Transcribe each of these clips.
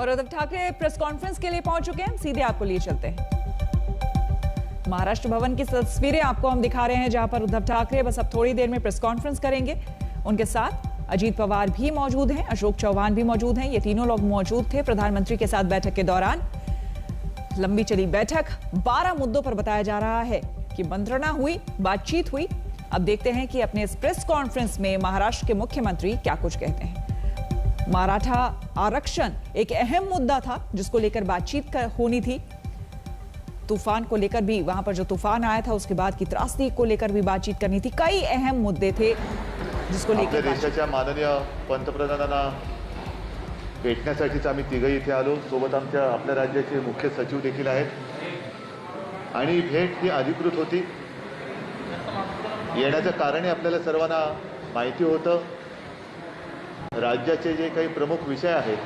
और Uddhav Thackeray press conference के लिए पहुंच चुके हैं, सीधे आपको लिए चलते हैं। महाराष्ट्र भवन की तस्वीरें आपको हम दिखा रहे हैं, जहां पर उद्धव ठाकरे बस अब थोड़ी देर में प्रेस कॉन्फ्रेंस करेंगे। उनके साथ अजीत पवार भी मौजूद हैं, अशोक चौहान भी मौजूद हैं। ये तीनों लोग मौजूद थे प्रधानमंत्री के साथ बैठक के दौरान। लंबी चली बैठक, 12 मुद्दों पर बताया जा रहा है कि मंत्रणा हुई, बातचीत हुई। अब देखते हैं कि अपने इस प्रेस कॉन्फ्रेंस में महाराष्ट्र के मुख्यमंत्री क्या कुछ कहते हैं। मराठा आरक्षण एक अहम मुद्दा था जिसको लेकर बातचीत होनी थी। तूफान को लेकर भी, वहां पर जो तूफान आया था उसके बाद की त्रासदी को लेकर भी बातचीत करनी थी। कई अहम मुद्दे थे जिसको लेकर देशाच्या माननीय पंतप्रधानांना भेटण्यासाठीच आम्ही तिघही इथे आलो। सोबत आमच्या आपल्या राज्याचे मुख्य सचिव देखील आहेत आणि भेट ही अधिकृत होती। येण्याचं कारण आपल्याला सर्वांना माहिती होतं। राज्याचे जे काही प्रमुख विषय आहेत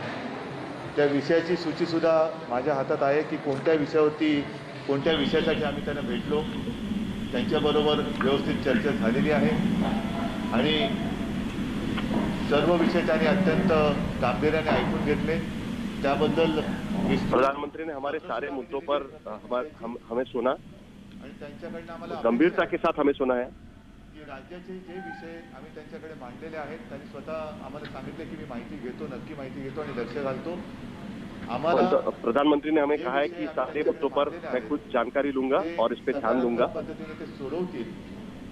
त्या विषयाची सूची सुद्धा माझ्या हातात आहे की कोणत्या विषयावरती, कोणत्या विषयासाठी आम्ही त्यांना भेटलो। त्यांच्याबरोबर व्यवस्थित चर्चा झालेली आहे आणि सर्व विषय त्यांनी अत्यंत गांभीर्याने ऐकून घेतले। त्याबद्दल प्रधानमंत्री ने हमारे सारे मुद्दों पर हमें सुना, गंभीरता के साथ हमें सुना है। राज्याचे जे विषय आम्ही त्यांच्याकडे मांडलेले आहेत त्यांनी स्वतः आम्हाला सांगितले की मी माहिती घेतो, नक्की माहिती घेतो आणि लक्ष घालतो। प्रधानमंत्री ने हमें कहा है कि सारे मुद्दों पर मैं कुछ जानकारी लूंगा और इस पे ध्यान दूंगा। सोडवतील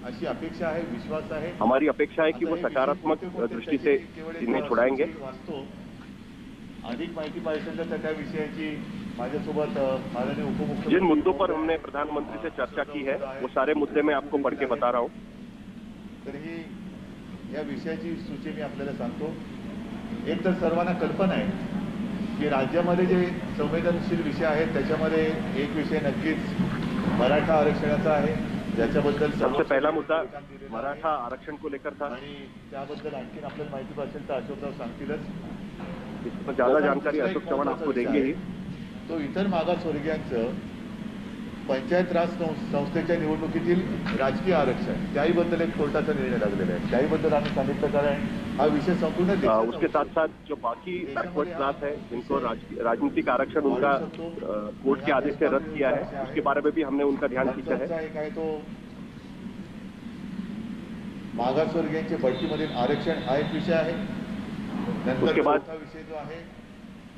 अशी अपेक्षा आहे, विश्वास आहे। हमारी अपेक्षा है कि वो सकारात्मक दृष्टि से इन्हें छुड़ाएंगे। अधिक माहिती पाहिजे तर त्या विषयाची माझ्यासोबत माननीय उपमुख्यमंत्री, जिन मुद्दों पर हमने प्रधानमंत्री से चर्चा की है वो सारे मुद्दे मैं आपको पढ़ के बता रहा हूँ। तरीही या विषयाची सूची मी आपल्याला सांगतो। एक तर सर्वांना कल्पना आहे की राज्यामध्ये जे संवेदनशील विषय आहेत त्याच्यामध्ये एक विषय नक्कीच मराठा आरक्षणाचा आहे, ज्याच्याबद्दल सबसे पहला मुद्दा मराठा आरक्षण को लेकर था आणि त्याबद्दल आणखी आपल्याला माहिती असेल तर अशोकराव सांगतीलच। इस पर ज्यादा जानकारी अशोक चौहान आपको देंगे ही। तो इतर मागासवर्गीयांचं पंचायत राज संस्थेच्या निवडणुकीतील राजकीय आरक्षण, त्याहीबद्दल एक कोर्टाचा निर्णय लागलेला आहे। त्याहीबद्दल आम्ही सांगितलं कारण हा विषय संपूर्ण उसके साथ साथ जो बाकी बैकवर्ड क्लास है जिनको राजनीतिक आरक्षण उनका कोर्ट के आदेश से रद्द किया है, उसके बारे में भी हमने उनका ध्यान खींचा है। एक आहे तो मागासवर्गीयांच्या बढतीमधील आरक्षण हा एक विषय आहे। नंतर उसके बाद विषय जो आहे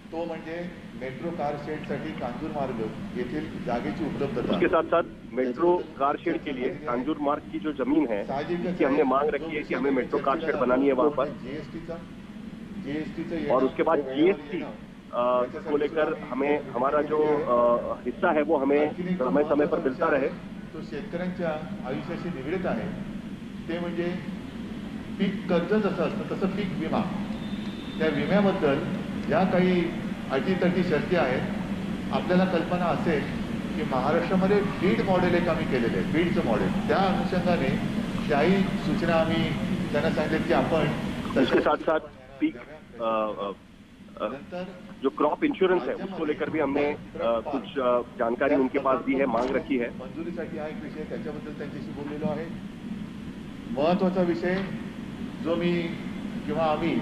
तो म्हणजे मेट्रो कार शेड साठी कांजूर मार्ग येथील जागेची उपलब्धता। उसके साथ साथ मेट्रो कार शेड के लिए कांजूर मार्ग की जो जमीन है कि हमने मांग रखी है कि हमें मेट्रो कार शेड बनानी है वहां पर। जीएसटी और उसके बाद जीएसटी को लेकर हमें हमारा जो हिस्सा है वो हमें समय समय पर मिलता रहे। तो शेतकऱ्यांच्या आयुष्याशी निगडीत आहे। ते म्हणजे पीक कर्ज जसं असतं तसं पीक विमा, त्या विम्याबद्दल ज्या काही अटीतटी शर्ती आहेत, आपल्याला कल्पना असेल की महाराष्ट्रामध्ये बीड मॉडेल एक आम्ही केलेले आहे, बीडचं मॉडेल। त्या अनुषंगाने त्याही सूचना आम्ही त्यांना सांगितले की आपण इसके साथ साथ पीक जो क्रॉप इंश्योरेंस है उसको लेकर भी हमने कुछ जानकारी उनके पास दी है, मांग रखी है। मंजुरीसाठी हा एक विषय, त्याच्याबद्दल त्यांच्याशी बोललेलो आहे। महत्त्वाचा विषय जो मी किंवा आम्ही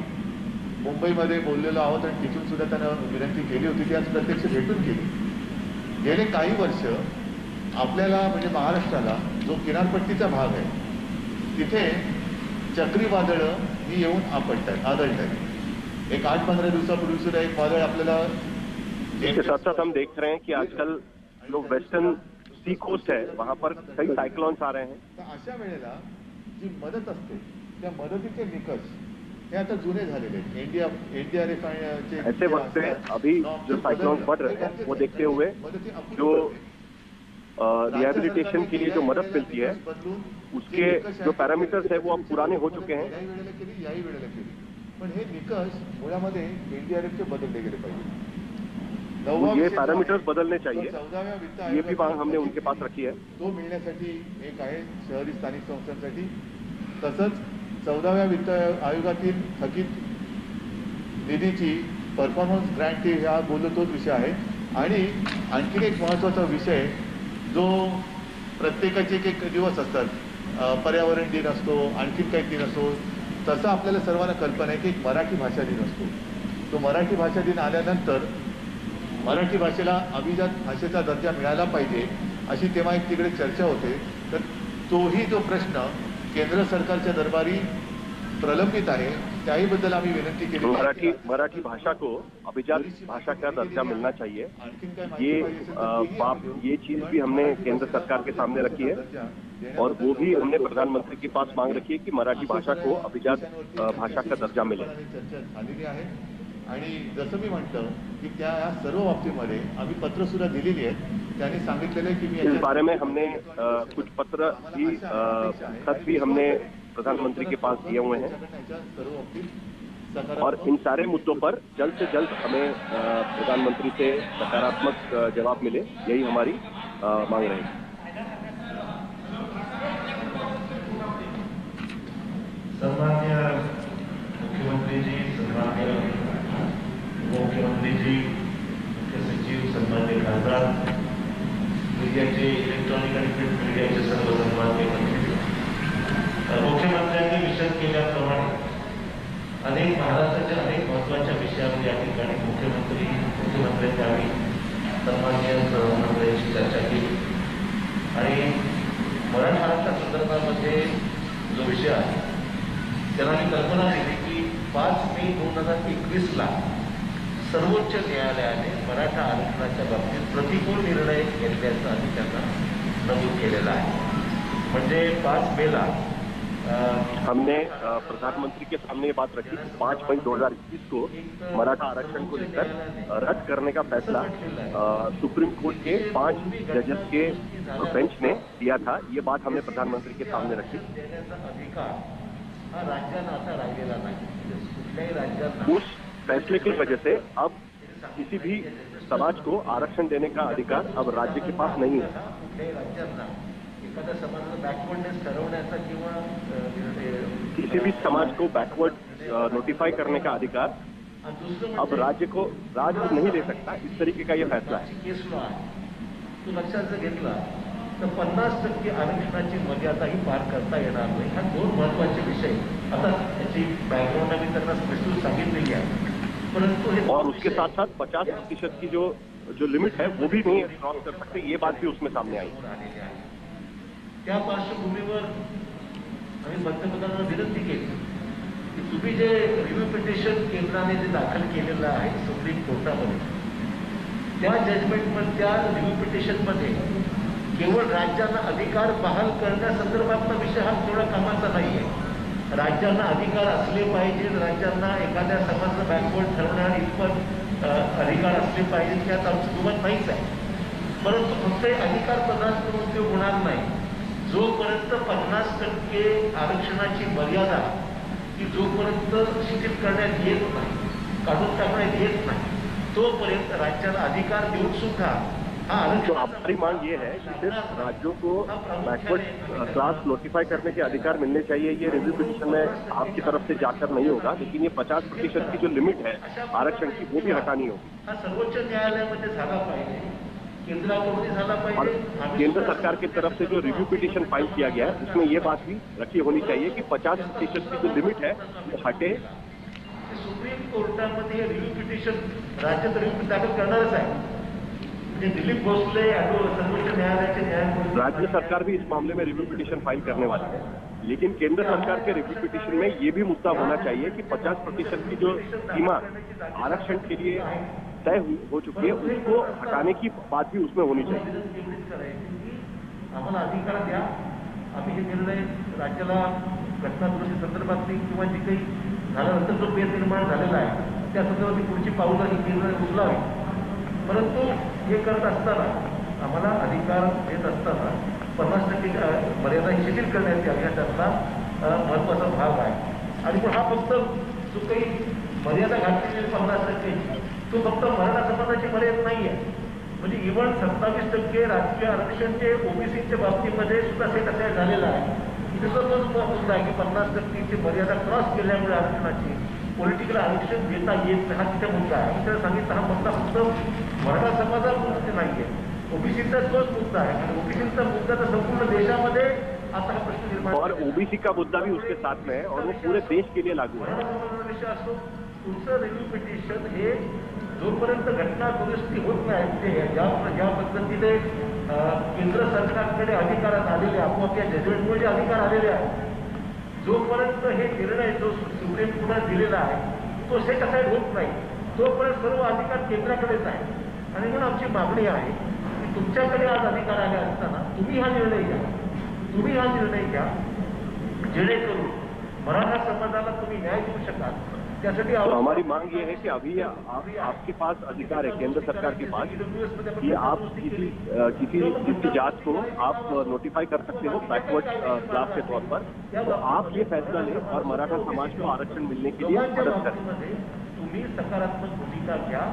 मुंबईमध्ये बोललेलो आहोत आणि तिथून सुद्धा त्यांना विनंती केली होती ती आज प्रत्यक्ष भेटून केली। गेले काही वर्ष आपल्याला म्हणजे महाराष्ट्राला जो किनारपट्टीचा भाग आहे तिथे चक्रीवादळं ही येऊन आदळत आहेत। एक 8-15 दिवसापूर्वी सुद्धा एक वादळ आपल्याला। इसके साथ साथ हम देख रहे हैं कि आजकल जो वेस्टर्न सी कोस्ट है वहां पर कई साइक्लोन्स आ रहे हैं। तर अशा वेळेला जी मदत असते त्या मदतीचे निकष हे आता जुने झालेले आहेत। एनडीआरएफ ऐसे वक्त पे अभी जो साइक्लोन बढ़ रहे हैं वो देखते हुए जो रिहेबिलिटेशन के लिए जो मदद मिलती है उसके जो पैरामीटर्स है वो अब पुराने हो चुके हैं। याही वेळेला केली पण हे निकष मुळामध्ये एनडीआरएफचे बदलले गेले पाहिजे। ये पैरामीटर्स बदलने चाहिए, ये भी मांग हमने उनके पास रखी है। तो मिळण्यासाठी एक आहे शहरी स्थानिक संस्थांसाठी, तसंच 14व्या वित्त आयोगातील थकीत निधीची परफॉर्मन्स ग्रँट हा बोललो तोच विषय आहे। आणि आणखी एक महत्त्वाचा विषय जो प्रत्येकाचे एक दिवस असतात, पर्यावरण दिन असतो, आणखी काही दिन असतो, तसं आपल्याला सर्वांना कल्पना आहे की एक मराठी भाषा दिन असतो। तो मराठी भाषा दिन आल्यानंतर मराठी भाषेला अभिजात भाषेचा दर्जा मिळाला पाहिजे अशी तेव्हा एक तिकडे चर्चा होते. तर तोही जो प्रश्न केंद्र सरकारच्या दरबारी प्रलंबित आहे, त्याहीबद्दल आम्ही विनंती केली. मराठी भाषा को अभिजात भाषा का दर्जा मिलना चाहिए. ये चीज भी हमने केंद्र सरकार के सामने रखी है और वो भी हमने प्रधानमंत्री के पास मांग रखी है कि मराठी भाषा को अभिजात भाषा का दर्जा मिले. चर्चा झालेली आहे आणि जसं मी म्हटलं की त्या सर्व बाबतीमध्ये आम्ही पत्र सुद्धा दिलेली आहेत. त्यांनी सांगितलेलं आहे की मी इस बारे में हमने कुछ पत्र भी खत भी हमने प्रधानमंत्री के पास दिए हुए हैं और इन सारे मुद्दों पर जल्द से जल्द हमें प्रधानमंत्री से सकारात्मक जवाब मिले, यही हमारी मांग रहेगी. सम्मान्य मुख्यमंत्री जी, सम्मान्य उपमुख्यमंत्री जी, मुख्य सचिव, सम्मान्य खासदार, मीडियाचे इलेक्ट्रॉनिक आणि प्रिंट मीडियाचे सर्व सन्मान्य मंत्री, मुख्यमंत्र्यांनी विषद केल्याप्रमाणे महाराष्ट्राच्या अनेक महत्त्वाच्या विषयांवर या ठिकाणी मुख्यमंत्र्यांनी आम्ही सन्माननीय प्रधानमंत्र्यांची चर्चा केली आणि मराठा संदर्भामध्ये जो विषय आहे त्याला मी कल्पना दिली की 5 मे 2021ला सर्वोच्च न्यायालयाने मराठा आरक्षणाच्या बाबतीत प्रतिकूल निर्णय घेतल्याचं आम्ही त्यांना नमूद केलेलं आहे. म्हणजे 5 मेला हमने प्रधानमंत्री के सामने ये बात रखी 5 मई 2021 को मराठा आरक्षण को लेकर रद्द करने का फैसला सुप्रीम कोर्ट के 5 जजेस के बेंच ने दिया था. ये बात हमने प्रधानमंत्री के सामने रखी. उस फैसले की वजह से अब किसी भी समाज को आरक्षण देने का अधिकार अब राज्य के पास नहीं है. किसी भी समाज को बैकवर्ड नोटिफाई करने का अधिकार अब राज्य नहीं दे सकता. इस तरीके का ये फैसला है. तो लक्षात जर घेतला तर 50% आरक्षणाची मर्यादा ही पार करता येणार नाही. हा 2 महत्वाचे विषय. आता याची बॅकग्राऊंड आम्ही त्यांना विस्तृत सांगितलेली आहे, परंतु और उसके साथ साथ 50% की जो लिमिट है वो भी नहीं क्रॉस कर सकते. ये बात भी उसमें सामने आई. त्या पार्श्वभूमीवर आम्ही पंतप्रधानांना विनंती केली की तुम्ही जे रिव्ह्यू पिटिशन केंद्राने जे दाखल केलेलं आहे सुप्रीम कोर्टामध्ये, त्या जजमेंटमध्ये त्या रिव्ह्यू पिटिशनमध्ये केवळ राज्यांना अधिकार बहाल करण्यासंदर्भातला विषय हा थोडा कामाचा नाही आहे. राज्यांना अधिकार असले पाहिजे, राज्यांना एखाद्या समाजाचं बॅकवर्ड ठरवण्यात इतपत अधिकार असले पाहिजे त्यात आमचं दुमत नाहीच आहे. परंतु फक्त अधिकार प्रदान करून उपयोग होणार नाही. जोपर्यंत 50% आरक्षणाची मर्यादा की जोपर्यंत शिथिल करण्यात येत नाही, काढून टाकण्यात येत नाही, तोपर्यंत राज्याला अधिकार देऊन सुद्धा तो हमारी मांग ये है कि सिर्फ राज्यों को बैकवर्ड क्लास नोटिफाई करने के अधिकार मिलने चाहिए. ये रिव्यू पिटिशन में आपकी तरफ से जाकर नहीं होगा, लेकिन ये 50% की जो लिमिट है आरक्षण की वो भी हटानी होगी. हा सर्वोच्च न्यायालयामध्ये झाला पाहिजे, केंद्राकडून झाला और पाहिजे. केंद्र सरकार की तरफ से जो रिव्यू पिटिशन फाइल किया गया है उसमें ये बात भी रखी होनी चाहिए कि 50% की जो लिमिट है वो हटे. सुप्रीम कोर्टामध्ये हे रिव्ह्यू पिटिशन राज्यात रिव्ह्यू दाखल करणारच आहे. म्हणजे दिलीप भोसले सर्वोच्च न्यायालयाचे न्यायमूर्ती राज्य सरकार भी इस मामले में रिव्यू पिटिशन फाइल करने वाली है, लेकिन केंद्र सरकार के रिव्यू पिटिशन में ये भी मुद्दा होना चाहिए कि 50% की जो सीमा आरक्षण के लिए तय हो चुकी है उसको हटाने की बात भी उसमें होनी चाहिए. आम्हाला अधिकार द्या, आम्ही हे निर्णय राज्याला घटनादुरुस्ती संदर्भातली किंवा जी काही झाल्यानंतर जो पेर निर्माण झालेला आहे त्या संदर्भात पुढची पावलं ही निर्णय उचलावी. परंतु हे करत असताना आम्हाला अधिकार देत असताना 50% मर्यादा शिथिल करण्यात यावी हा त्यातला महत्त्वाचा भाग आहे. आणि पण हा फक्त जो काही मर्यादा घातलेली 50% तो फक्त मराठा समाजाची मर्यादा नाही आहे. म्हणजे इव्हन 27% राजकीय आरक्षणचे ओबीसीच्या बाबतीमध्ये सुद्धा सेट असायला झालेला आहे. तिथं तोच मुद्दा आहे की 50%ची मर्यादा क्रॉस केल्यामुळे आरक्षणाची पॉलिटिकल आरक्षण घेता येत नाही, हा तिथे मुद्दा आहे. मी त्याला सांगितलं हा मुद्दा फक्त मराठा समाजापुरते नाही आहे, ओबीसीचा तोच मुद्दा आहे. आणि ओबीसीचा मुद्दा तर संपूर्ण देशामध्ये आता हा प्रश्न निर्माण और ओबीसी का मुद्दा भी उसके साथ में है और वो पूरे देश के लिए लागू है. विषय असतो पुढचं रिव्ह्यू पिटिशन हे जोपर्यंत घटना दुरुस्ती होत नाही ते ज्या पद्धतीने केंद्र सरकारकडे अधिकारात आलेले आपोआप या जजमेंटमुळे जे अधिकार आलेले आहेत जोपर्यंत हे निर्णय जो सुप्रीम कोर्टात दिलेला आहे तो सेट असाईड होत नाही तोपर्यंत सर्व अधिकार केंद्राकडेच आहे. आणि म्हणून आमची मागणी आहे की तुमच्याकडे आज अधिकार आले असताना तुम्ही हा निर्णय घ्या जेणेकरून मराठा समाजाला तुम्ही न्याय देऊ शकाल. त्यासाठी तो हमारी मांग ये है कि अभी आपके पास अधिकार है केंद्र सरकार के पास कि आप किसी चीज की जांच को आप नोटिफाई कर सकते हो बैकवर्ड क्लास के तौर पर. तो आप ये फैसला लें और मराठा समाज को आरक्षण मिलने के लिए मदद करें. तुम्ही सकारात्मक भूमिका घ्या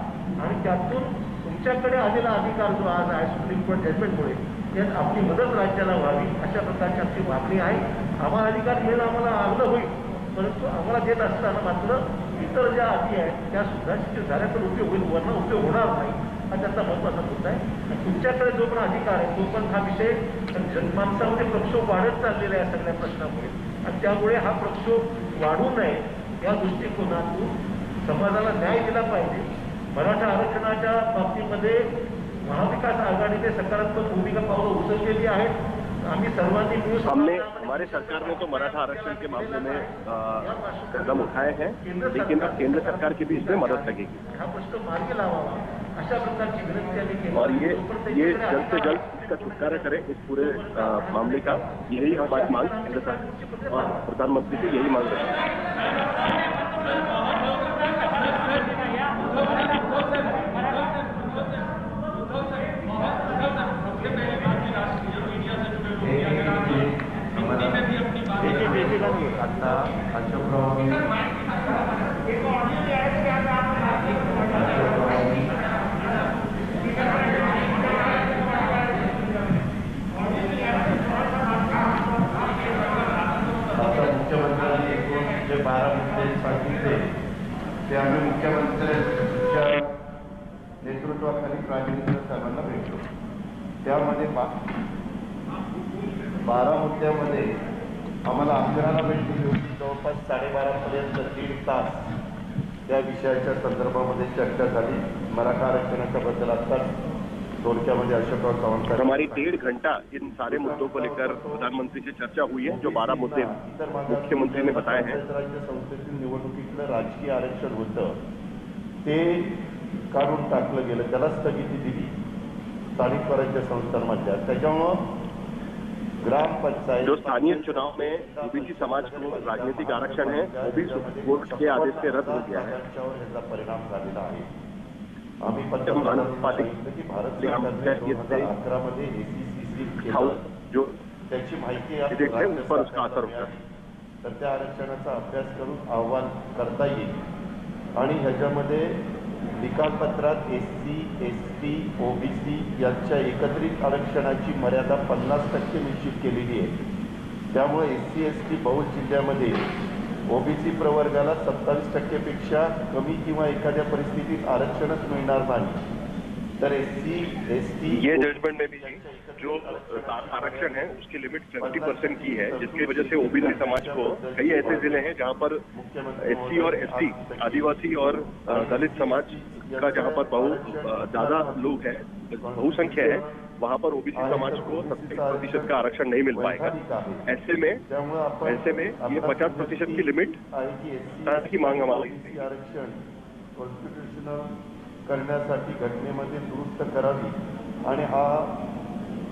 आणि त्यातून तुमच्याकडे आलेला अधिकार जो आज आहे सुप्रीम कोर्ट जजमेंटमुळे यात आपली मदत राज्याला व्हावी अशा प्रकारची आमची मागणी आहे. आम्हाला अधिकार मिळणं आम्हाला अर्ध होईल परंतु आम्हाला देत असताना मात्र इतर ज्या अटी आहेत त्या सुद्धा झाल्या तर उपयोग होईल वरनं उपयोग होणार नाही हा त्याचा महत्त्वाचा मुद्दा आहे. तुमच्याकडे जो पण अधिकार आहे तो पण हा विषय माणसामध्ये प्रक्षोभ वाढत चाललेला आहे सगळ्या प्रश्नामुळे आणि त्यामुळे हा प्रक्षोभ वाढू नये या दृष्टिकोनातून समाजाला न्याय दिला पाहिजे. मराठा आरक्षणाच्या बाबतीमध्ये महाविकास आघाडीने सकारात्मक भूमिका पावलं उचललेली आहेत. आम्ही सर्वांनी मिळून हमारे सरकार ने तो मराठा आरक्षण के मामले में कदम उठाए हैं लेकिन अब केंद्र सरकार की भी इसमें मदद लगेगी. हा प्रश्न मार्गी लावावा अशा प्रकारची विनंती आम्ही केली और ये जल्द से जल्द इसका छुटकारा करें इस पूरे मामले का. यही हमारी मांग केंद्र सरकार और प्रधानमंत्री से यही मांग है. आता अशोकराव मुख्यमंत्र्यांनी एकूण जे 12 मुद्दे सांगितले ते आम्ही मुख्यमंत्र्यांच्या नेतृत्वाखाली प्राधिकरण साहेबांना भेटलो. त्यामध्ये 12 मुद्द्यामध्ये आम्हाला अकराला भेट दिली होती. जवळपास 12:30पर्यंत 1.5 तास त्या विषयाच्या संदर्भामध्ये चर्चा झाली. मराठा आरक्षणाच्या बद्दल आत्ताच थोडक्यामध्ये अशोकराव चव्हाण हमारी 1.5 घंटा इन सारे मुद्दों को लेकर प्रधानमंत्री से चर्चा हुई है. जो 12 मुद्दे मुख्यमंत्री ने बताए हैं. राज्य संस्थेतील निवडणुकीतलं राजकीय आरक्षण होतं ते काढून टाकलं गेलं त्याला स्थगिती दिली स्थानिक स्वराज्य संस्थांमधल्या. त्याच्यामुळं ग्रामपंचायत जो स्थानीय चुनाव में ओबीसी समाज को राजनीतिक आरक्षण है वो भी सुप्रीम कोर्ट के आदेश से रद्द हो गया है. याचा परिणाम झालेला आहे. आम्ही की भारत सरकारने 2011 मध्ये ACCC जो त्याची माहिती पर उसका असर होता है. तर त्या आरक्षणाचा अभ्यास करून अहवाल करता येईल आणि ह्याच्यामध्ये निकालपत्रात SC, ST, OBC यांच्या एकत्रित आरक्षणाची मर्यादा 50% निश्चित केलेली आहे. त्यामुळे SC, ST बहुल जिल्ह्यामध्ये OBC प्रवर्गाला 27% कमी किंवा एखाद्या परिस्थितीत आरक्षणच मिळणार नाही. तर SC, ST ये जजमेंट में भी जो आरक्षण है उसकी लिमिट 70% की है जिसकी वजह से ओबीसी समाज को कई ऐसे जिले हैं जहां पर SC और ST आदिवासी और दलित समाज का जहां पर ज्यादा लोग हैं बहुसंख्या है वहां पर ओबीसी समाज को 70% का आरक्षण नहीं मिल पाएगा. ऐसे में ये 50% की लिमिट की मांग हमारी आरक्षण कॉन्स्टिट्यूशनल करण्यासाठी घटनेमध्ये दुरुस्त करावी आणि हा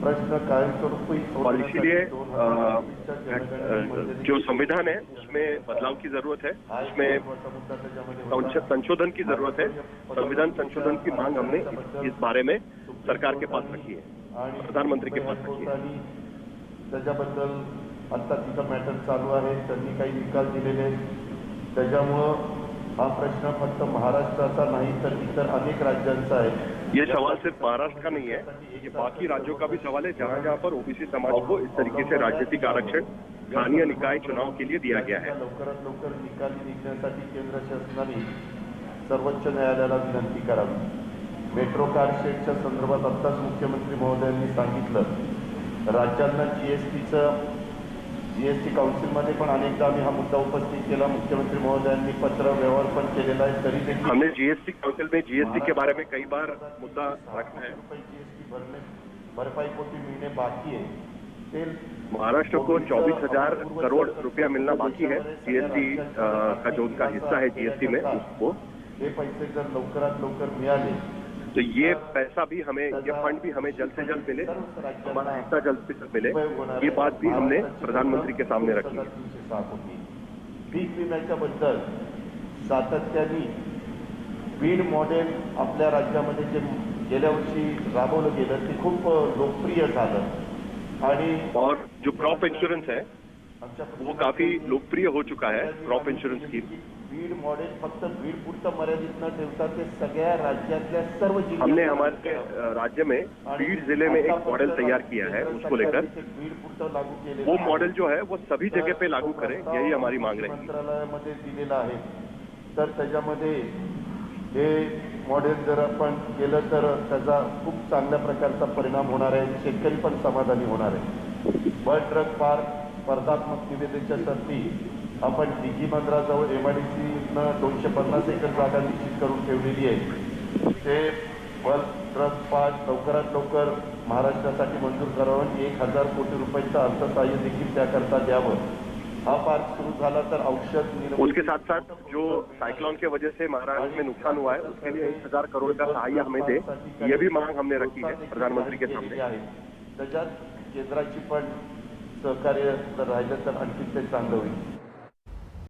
प्रश्न कायमस्वरूपी और इसीलिए जो संविधान है उसमें बदलाव की जरूरत है. उसमें संशोधन की जरूरत है. संविधान संशोधन की मांग हमने इस बारे में सरकार के पास रखी है, प्रधानमंत्री के पास रखी है. त्याच्याबद्दल आता तिथं मॅटर चालू आहे. त्यांनी काही निकाल दिलेले आहेत. त्याच्यामुळं हा प्रश्न फक्त महाराष्ट्राचा नहीं तर इतर अनेक राज्यांचा है. ये सवाल सिर्फ महाराष्ट्र का नहीं है, ये बाकी राज्यों का भी सवाल है जहाँ जहाँ पर ओबीसी समाज को इस तरीके से राजनीतिक आरक्षण स्थानीय निकाय चुनाव के लिए दिया गया है. लवकरात लवकर निकाली निघण्यासाठी केंद्र शासनाने सर्वोच्च न्यायालयाला विनंती करावी. मेट्रो कार शेडच्या संदर्भात आत्ताच मुख्यमंत्री महोदयांनी सांगितलं राज्यांना GSTचं जीएसटी काउन्सिलमध्ये पण अनेकदा आम्ही हा मुद्दा उपस्थित केला. मुख्यमंत्री महोदयांनी पत्र व्यवहार पण केलेला आहे. तरी देखील हमने जीएसटी काउंसिल में जीएसटी के बारे में कई बार मुद्दा रखा है. जीएसटी भरपाई पोटी मिळणे बाकी आहे. ते महाराष्ट्र को 24,000 करोड़ रुपया मिलना बाकी है जीएसटी का जो उनका हिस्सा है जीएसटी में उसको. हे पैसे जर लवकरात लवकर मिळाले तो ये पैसा भी हमें, ये फंड भी हमें जल्द से जल्द मिले, हमारा हिस्सा जल्द से जल्द मिले, ये बात भी हमने प्रधानमंत्री के सामने रखी है. पीक विम्याच्या बद्दल सातत्याने बीड मॉडेल आपल्या राज्यामध्ये जे गेल्या वर्षी राबवलं गेलं ते खूप लोकप्रिय झालं. आणि और जो क्रॉप इंश्योरेंस है वो काफी लोकप्रिय हो चुका है. Crop insurance scheme Beed model फक्त बीड पुरतं मर्यादित न ठेवता ते सगळ्या राज्यातल्या सर्व जिल्ह्यात हमने हमारे राज्य में बीड जिले में एक मॉडल तैयार किया है. उसको लेकर बीड पुरतं लागू केले. वो मॉडल जो है वो सभी जगह पे लागू करें, यही हमारी मांग रहेगी. मंत्रालयामध्ये दिलेलं आहे. तर त्याच्यामध्ये हे मॉडेल जर आपण केलं तर त्याचा खूप चांगल्या प्रकारचा परिणाम होणार आहे. शेतकरी पण समाधानी होणार आहे. बर्ड ड्रग पार्क स्पर्धात्मक निविदेच्यासाठी आपण दिघी बंदराजवळ MIDCनं 250 एकर जागा निश्चित करून ठेवलेली आहे. ते बर्ड ड्रग पार्क लवकरात लवकर महाराष्ट्रासाठी मंजूर करावं. 1,000 कोटी रुपयांचं अर्थसहाय्य देखील त्याकरता द्यावं. हा पार्क सुरू झाला तर औषध उसके साथ साथ जो साइक्लोन के वजह से महाराष्ट्र में नुकसान हुआ है उसके लिए 1,000 करोड़ का सहाय्य हमें दे, ये भी मांग हमने रखी है प्रधानमंत्री के सामने. त्याच्यात केंद्राची पण सहकार्य जर राहिलं तर आणखी ते चांगलं होईल.